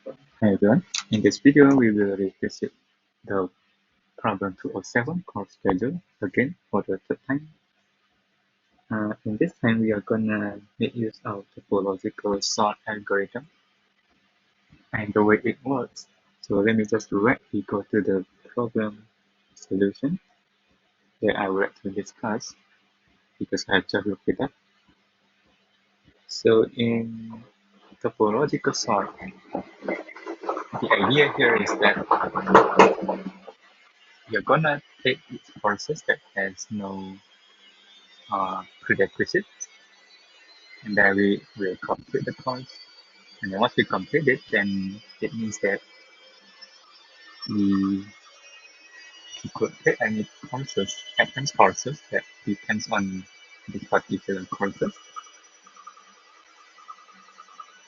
Hi everyone, in this video we will revisit the problem 207 course schedule again for the third time. In this time we are gonna make use of topological sort algorithm and the way it works. So let me just directly go to the problem solution that I would like to discuss because I have just looked it up. So in topological sort, the idea here is that you're gonna take these courses that has no prerequisites, and then we will complete the course. And then once we complete it, then it means that we, we could take any courses, advanced courses that depends on this particular courses.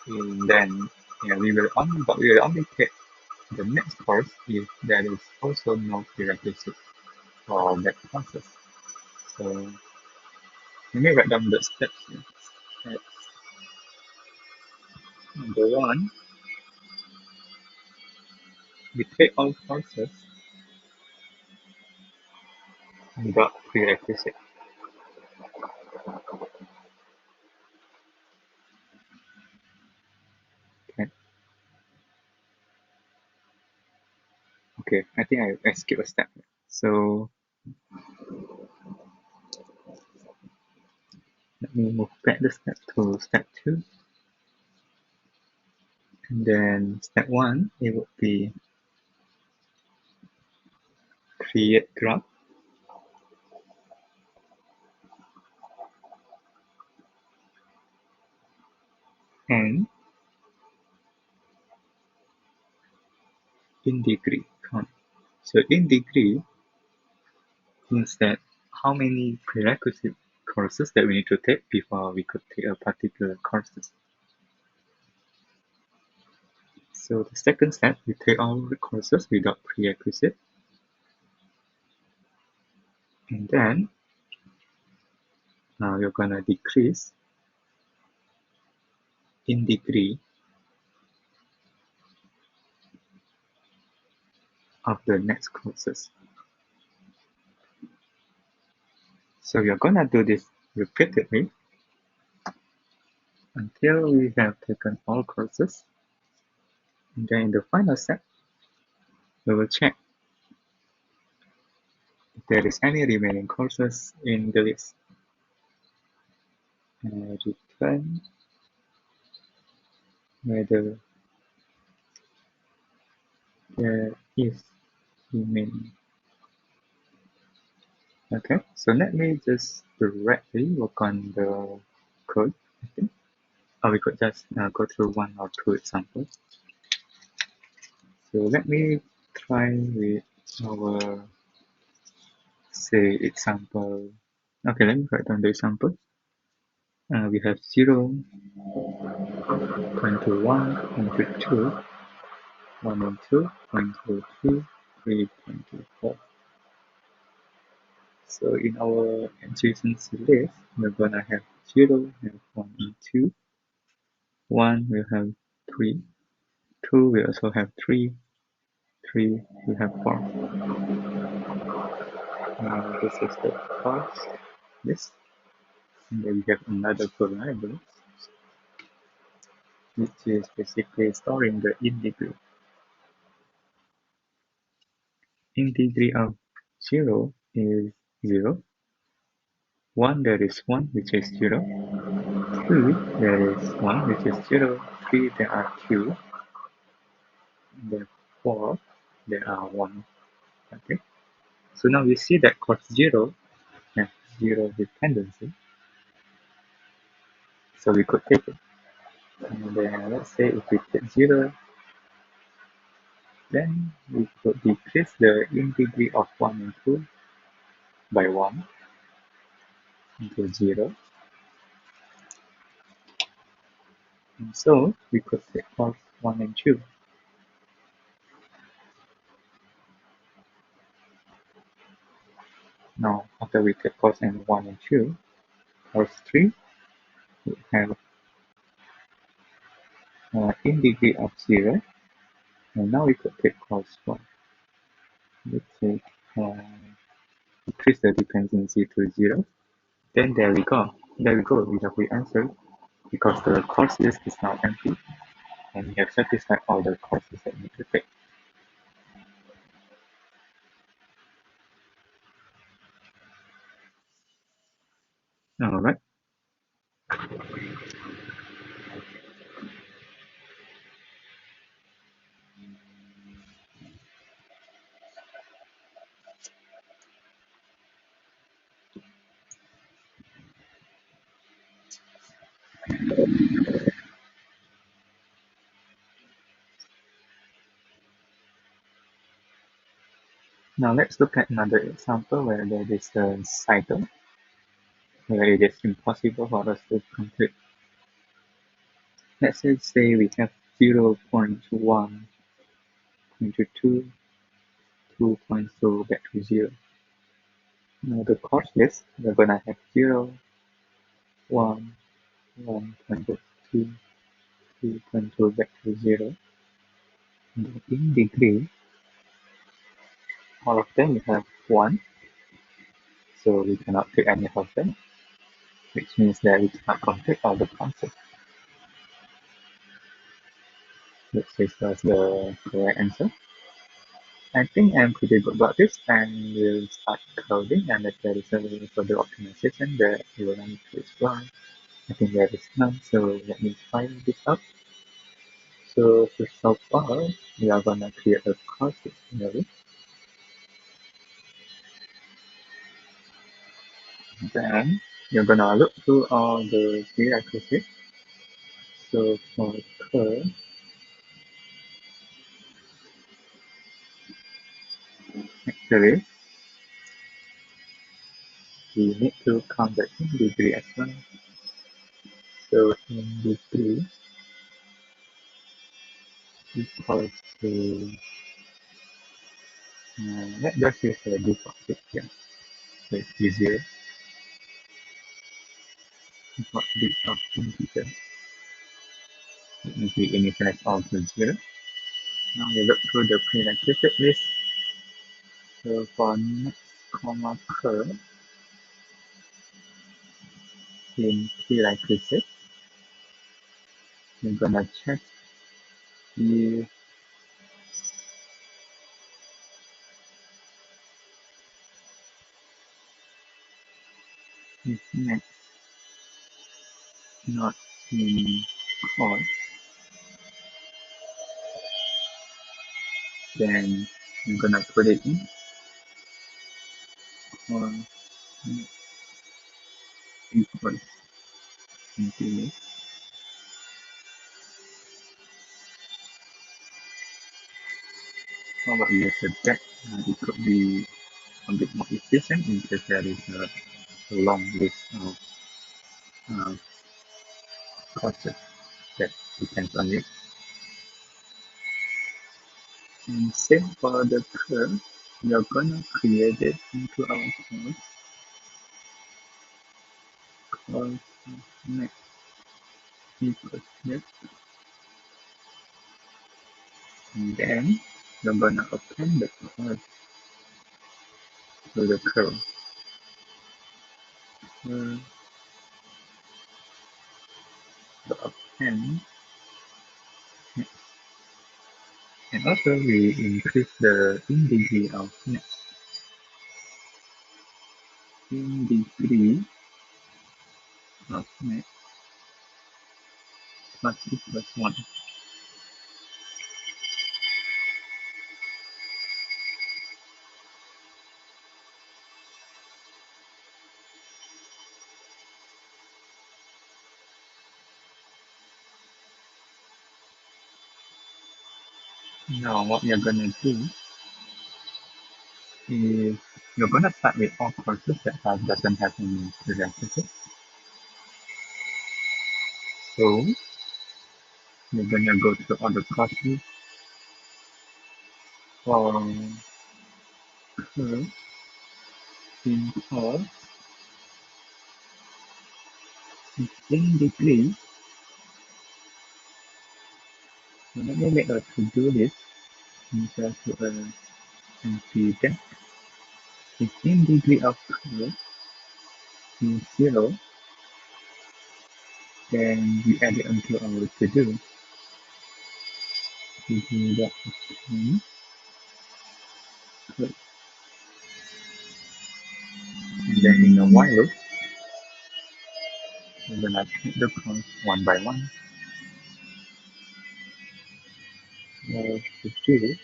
And then we will only take the next course if there is also no prerequisite for that courses. So let me write down the steps here. Steps number one, we take all courses without prerequisite. Okay. Okay, I think I skipped a step. So let me move back the step to step 2. And then step 1, it would be create graph. And in degree count. So in degree means that how many prerequisite courses that we need to take before we could take a particular courses. So the second step, we take all the courses without prerequisite. And then we're gonna decrease in degree of the next courses. So we're gonna do this repeatedly until we have taken all courses. And then in the final step, we will check if there is any remaining courses in the list. And return whether there is remaining. Okay, so let me just directly work on the code, I think. Or we could just go through one or two examples. So let me try with our, say, example. Okay, let me write down the example. We have 0, point to 1, point to 2, 1 and 2, point to 3, 3, point to 4. So in our adjacency list, we're gonna have 0, we have 1 and 2, 1 will have 3, 2 we also have 3, 3 we have 4. This is the first list. And then we have another variable, which is basically storing the in degree. In degree of 0 is 0. 1 there is 1, which is 0. 2 there is 1, which is 0. 3 there are 2. And then 4 there are 1. Okay. So now we see that course 0 has 0 dependency. So we could take it. And then let's say if we take 0, then we could decrease the in degree of 1 and 2 by 1 into 0. And so we could take course 1 and 2. Now after we take course 1 and 2, course 3 we have in degree of 0 And now we could take course 1. Let's say increase the dependency to 0. Then there we go. There we go. We have the answer because the course list is now empty and we have satisfied all the courses that we need to take. Alright. Now let's look at another example where there is a cycle where it is impossible for us to complete. Let's say we have 0.1, 0.2, 2.0 back to 0. Now the course list, we're gonna have 0, 1, 1.2, 2.2 back to 0. And in degree, all of them we have 1, so we cannot take any of them, which means that we cannot complete all the courses. Which is the correct answer. I think I'm pretty good about this, and we'll start coding, and if there is a further optimization that you will need to explore, I think there is none, so let me try this out. So first of all, we are gonna create a course dictionary. Then you're gonna look through all the prerequisites. So for code, actually, we need to count the in degree as well. So in degree equals to let's just use the default here. So it's easier. What bit of integer? Let me see initialize all to 0. Now we look through the prerequisite list. So for next comma curve in prerequisite, we're gonna check if next not in course, then I'm gonna put it in course equals empty. How about we use a check? It could be a bit more efficient in case there is a long list of uh, courses that depends on it. And same for the curve, we are gonna create it into our course next equals next, and then we're gonna append the course to the curve. The append, and also we increase the in degree of next. In degree of next plus equals 1. Now what you're gonna do is you're gonna start with all courses that doesn't have any prerequisites. So you're gonna go to all the courses for curve in course in degree. So let me make a to-do list equal to a empty depth. If in degree of curve is 0, then we add it onto our to-do. We do that again. And then in a while loop, we're gonna take the course one by one. So to do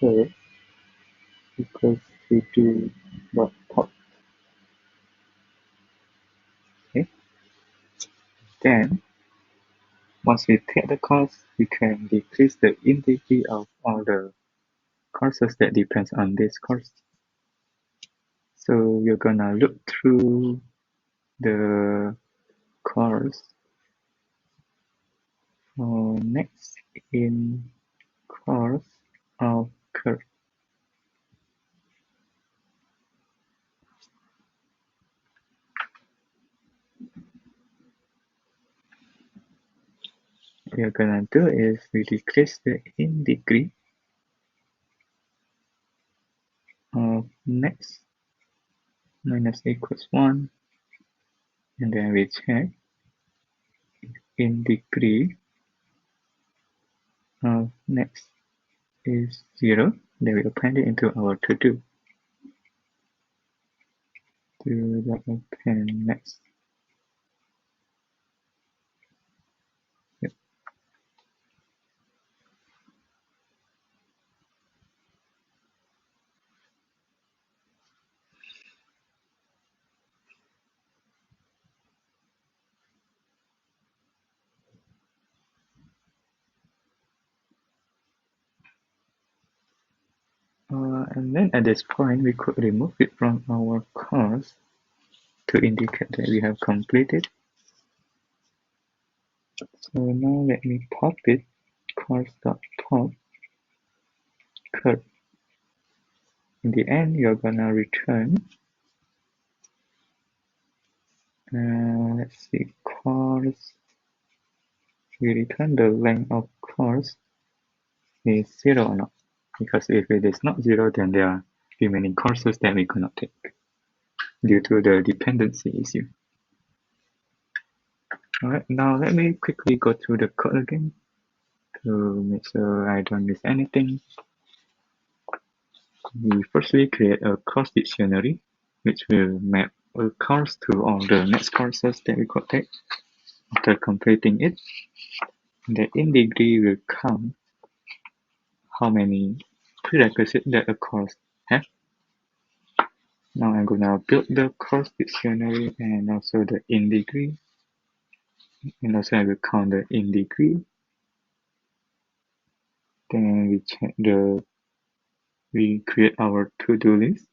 curve equals to do dot top. Okay. Then once we take the course, we can decrease the integrity of all the courses that depends on this course. So we're gonna look through the course for next in course of curve. What we're gonna do is we decrease the in degree of next minus equals 1, and then we check in degree of next is 0, then we append it into our to-do. Do the append next. Yep. And then at this point, we could remove it from our course to indicate that we have completed. So now let me pop it, course.pop curve. In the end, you're gonna return, let's see, course, we return the length of course is 0 or not. Because if it is not 0, then there are remaining courses that we cannot take due to the dependency issue. Alright, now let me quickly go through the code again to make sure I don't miss anything. We firstly create a course dictionary, which will map a course to all the next courses that we could take. After completing it, the in degree will count how many prerequisites that a course has. Now I'm gonna build the course dictionary and also the in degree, and also I will count the in degree. Then we check we create our to-do list.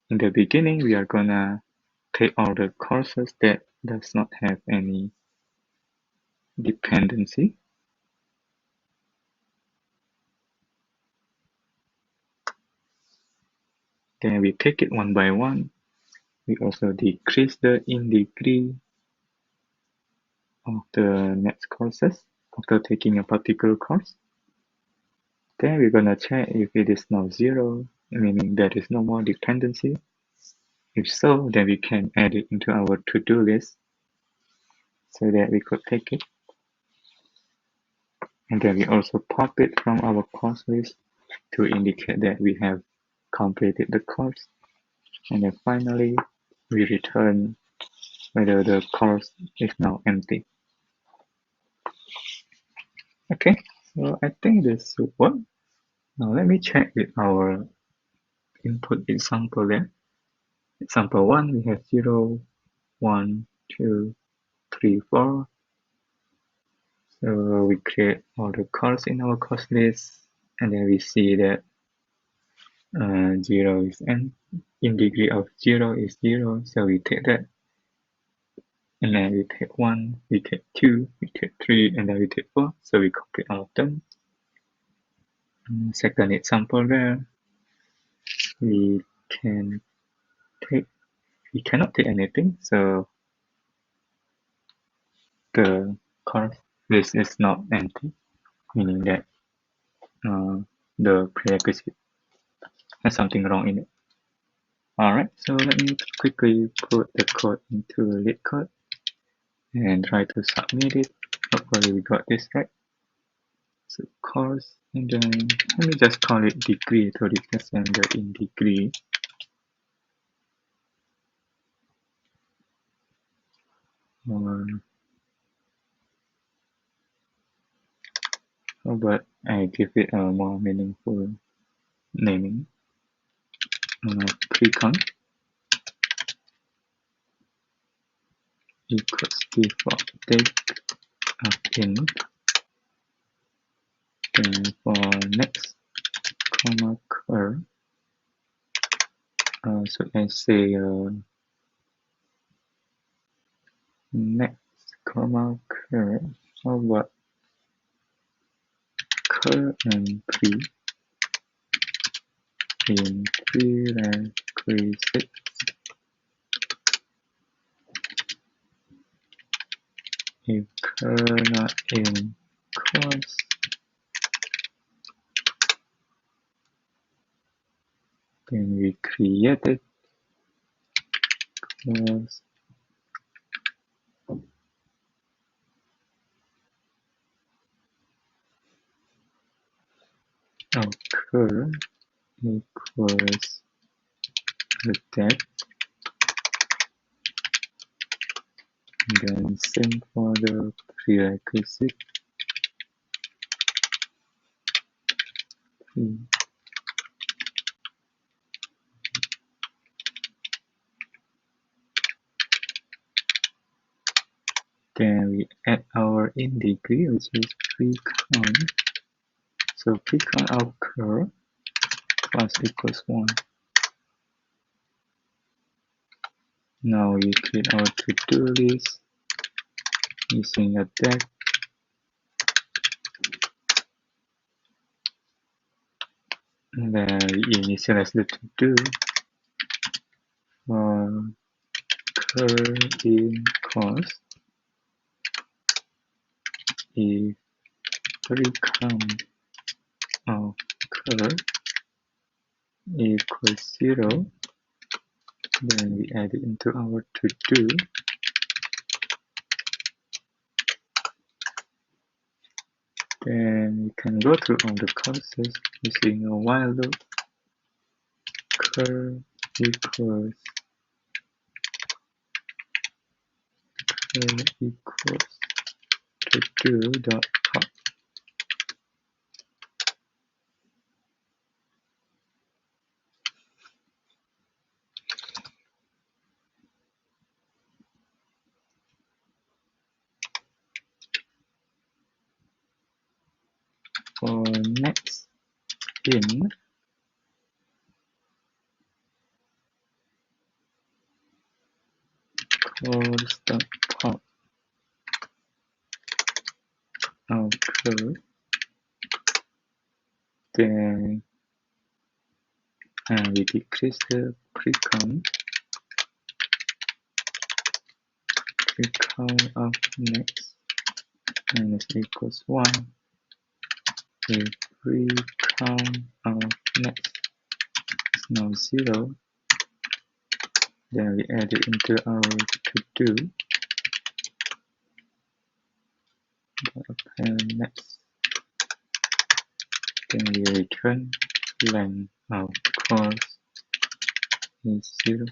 In the beginning, we are gonna take all the courses that does not have any dependency. Then we take it one by one. We also decrease the in degree of the next courses after taking a particular course. Then we're gonna check if it is now 0, meaning there is no more dependency. If so, then we can add it into our to-do list so that we could take it. And then we also pop it from our course list to indicate that we have completed the course. And then finally, we return whether the course is now empty. Okay, so I think this should work. Now let me check with our input example there. Example 1, we have 0, 1, 2, 3, 4. So we create all the course in our course list, and then we see that 0 is in degree of 0 is 0, so we take that. And then we take 1, we take 2, we take 3, and then we take 4, so we complete all of them. Second example there, we cannot take anything, so the course list is not empty, meaning that the prerequisite has something wrong in it. Alright, so let me quickly put the code into LeetCode and try to submit it. Hopefully we got this right. So course, and then let me just call it degree to represent the in degree. Or how about I give it a more meaningful naming? Pre-con equals default take of int. Then for next comma cur, so I say next comma cur. How about cur and pre in prerequisite if cur not in course, then we created course occur equals the depth, and then same for the prerequisite. Then we add our in degree, which is pre-con. So pre-con occur plus equals 1. Now we create our to-do list using a tag. And then we initialize the to-do for cur in course if pre-con occur equals 0. Then we add it into our to-do. Then we can go through all the courses using a while loop. Cur equals to-do dot pop. For next in course dot pop occur, then we decrease the pre-con of next minus equals 1. If pre-con of next is now 0, then we add it into our to-do. Append next. Then we return length of course is 0.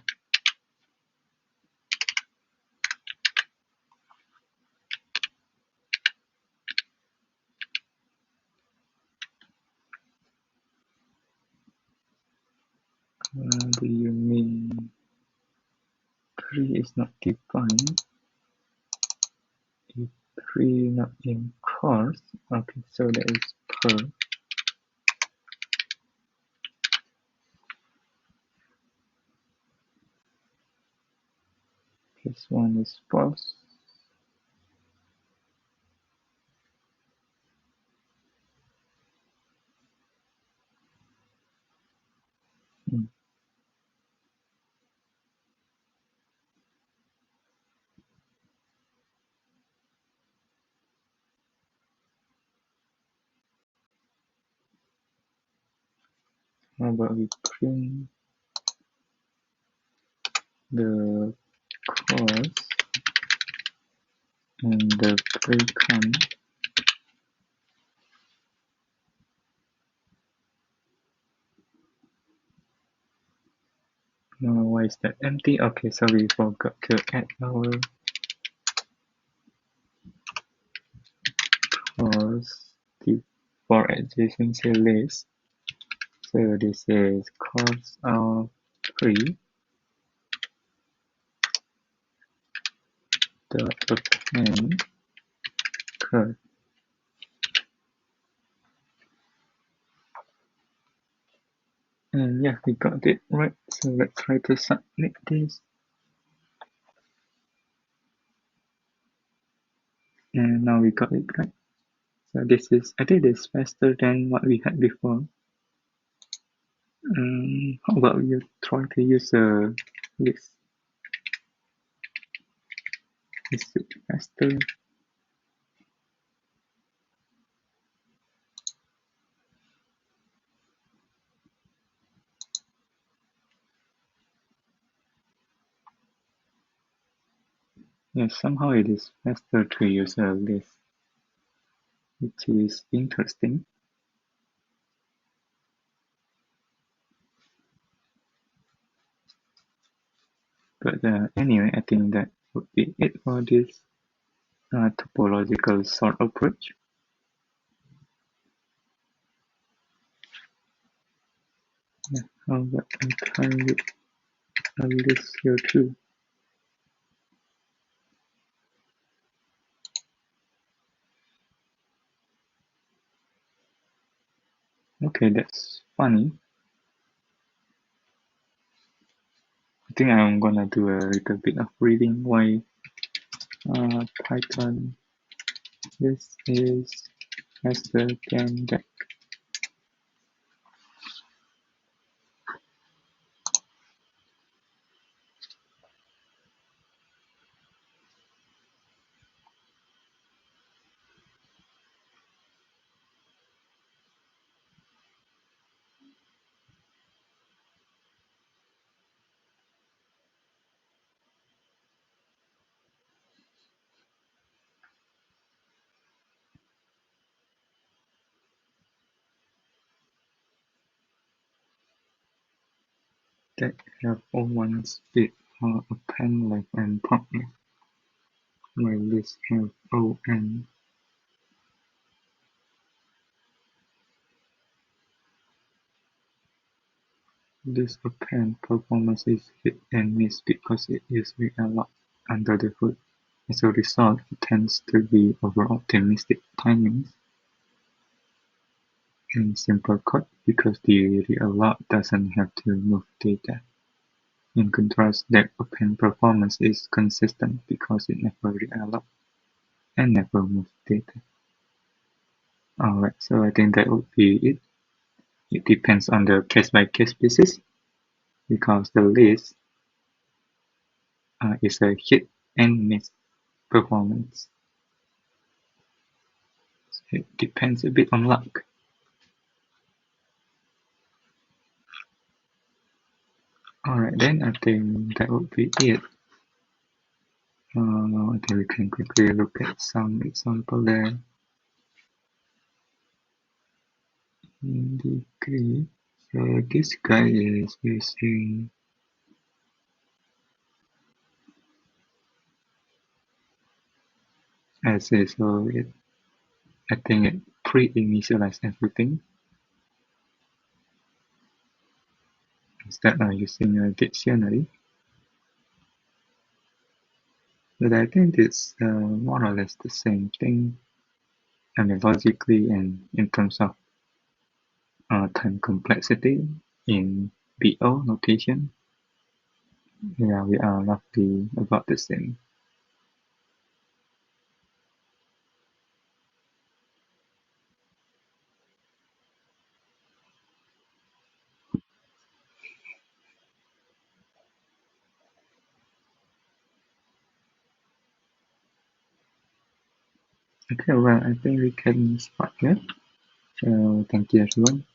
Do you mean pre is not defined? If pre not in course, okay, so that is per. This one is false. How about we print the course and the pre-con. Why is that empty? Okay, so we forgot to add our course for adjacency list. So this is course of 3 dot append code. And yeah, we got it right. So let's try to submit this. And now we got it right. So this is, I think this is faster than what we had before. How about you try to use a list? Is it faster? Yes, somehow it is faster to use a list, which is interesting. But anyway, I think that would be it for this topological sort approach. Yeah, how about I try with a list here too. Okay, that's funny. I think I'm gonna do a little bit of reading why Python this is faster than that. That have all one speed or append length and prompt length, while this have ON. This append performance is hit and miss because it usually a lot under the hood. As a result, it tends to be over-optimistic timings. In simple code, because the reallot doesn't have to move data. In contrast, that append performance is consistent because it never reallot and never moves data. Alright, so I think that would be it. It depends on the case-by-case basis, because the list is a hit and miss performance. So it depends a bit on luck. Alright, then I think that would be it. I think we can quickly look at some example there. In degree, so this guy is using essay, so I think it pre-initialized everything instead of using a dictionary. But I think it's more or less the same thing. I mean, logically and in terms of time complexity in BO notation, yeah, we are roughly about the same. Okay, well, I think we can start here. So thank you everyone.